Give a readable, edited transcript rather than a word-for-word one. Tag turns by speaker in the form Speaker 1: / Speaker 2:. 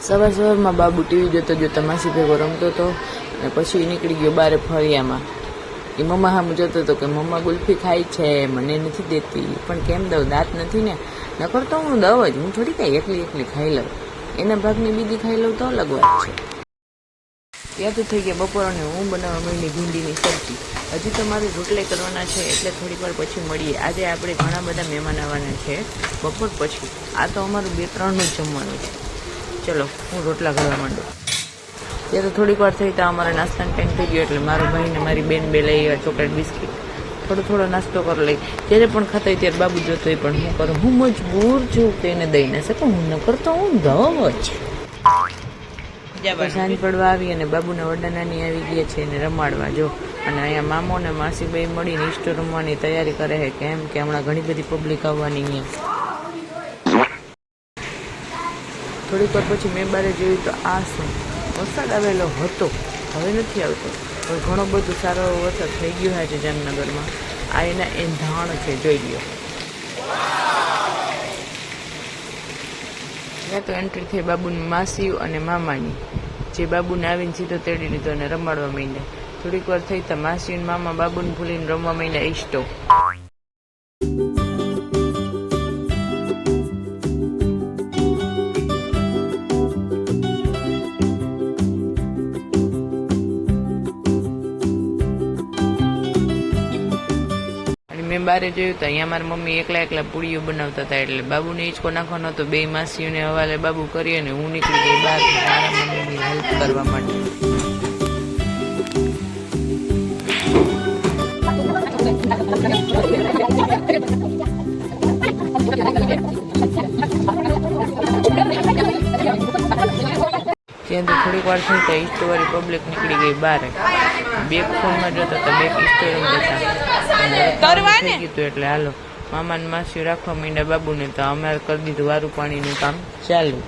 Speaker 1: સવારમાં બાબુ ટીવી જોતો જોતો માસી ભેગો રમતો હતો અને પછી નીકળી ગયો બારે ફળિયામાં. એ મમ્મા સામું જોતો હતો કે મમ્મા ગુલ્ફી ખાય છે, મને નથી દેતી. પણ કેમ દઉં, દાંત નથી ને, નકર તો હું દઉં જ. હું થોડી કાંઈ એકલી ખાઈ લઉં, એના ભાગની બીજી ખાઈ લઉં તો અલગ વાત છે. ત્યાં તો થઈ ગયા બપોરને હું બનાવવા માંડી ભીંડીની સબ્જી. હજી તો મારે રોટલી કરવાના છે, એટલે થોડીક વાર પછી મળીએ. આજે આપણે ઘણા બધા મહેમાન આવવાના છે બપોર પછી. આ તો અમારું 2-3નું જ જમવાનું છે. ચલો હું રોટલા કરવા માંડું. ત્યારે થોડીક વાર થઈ તો અમારે નાસ્તાનો ટાઈમ થઈ ગયો, એટલે મારો ભાઈ ને મારી બેન બે લઈ આવ્યા ચોકલેટ બિસ્કીટ. થોડો નાસ્તો કરી લઈ. જ્યારે પણ ખાતા હોય ત્યારે બાબુ જોતો હોય, પણ હું કરું, હું મજબૂર છું તો એને દઈ ના શકું. હું ન કરતો, હું દઉં જ. સાંજ પડવા આવી અને બાબુના વડાનાની આવી ગયા છે એને રમાડવા. જો અને અહીંયા મામો ને માસી બે મળીને ઇસ્ટો રમવાની તૈયારી કરે છે. કેમ કે હમણાં ઘણી બધી પબ્લિક આવવાની અહીંયા. થોડીક વાર પછી મેં બારે જોયું તો આ શું, વરસાદ આવેલો હતો, હવે નથી આવતો. હવે ઘણો બધો સારો વરસાદ થઈ ગયો છે જામનગરમાં. આ એના એંધાણ છે, જોઈ લ્યો. ત્યાં તો એન્ટ્રી થઈ બાબુની માસી અને મામાની. જે બાબુને આવીને સીધો તેડી લીધો અને રમાડવા માંડ્યા. થોડીક વાર થઈ તો માસી અને મામા બાબુને ભૂલીને રમવા માંડ્યા ઇસ્ટો. મેં બારે જોયું તો અહીંયા મારી મમ્મી એકલા પૂરીઓ બનાવતા હતા, એટલે બાબુને હિંચકો નાખવાનો હતો. બે માસીઓને હવાલે બાબુ કરી અને હું નીકળી ગઈ બહાર મારા મમ્મીની હેલ્પ કરવા માટે. ત્યાં તો થોડીક વાર થઈ તો ઇસ્ટોવાળી પબ્લિક નીકળી ગઈ બહાર. બેગ ફોનમાં જોતા હતા, બેગ ઇસ્ટો રમતા થઈ ગયું એટલે હાલો મામા ને માસી રાખવા માંડ્યા બાબુને. તો અમારે કરી દીધું વારું પાણીનું કામ ચાલુ.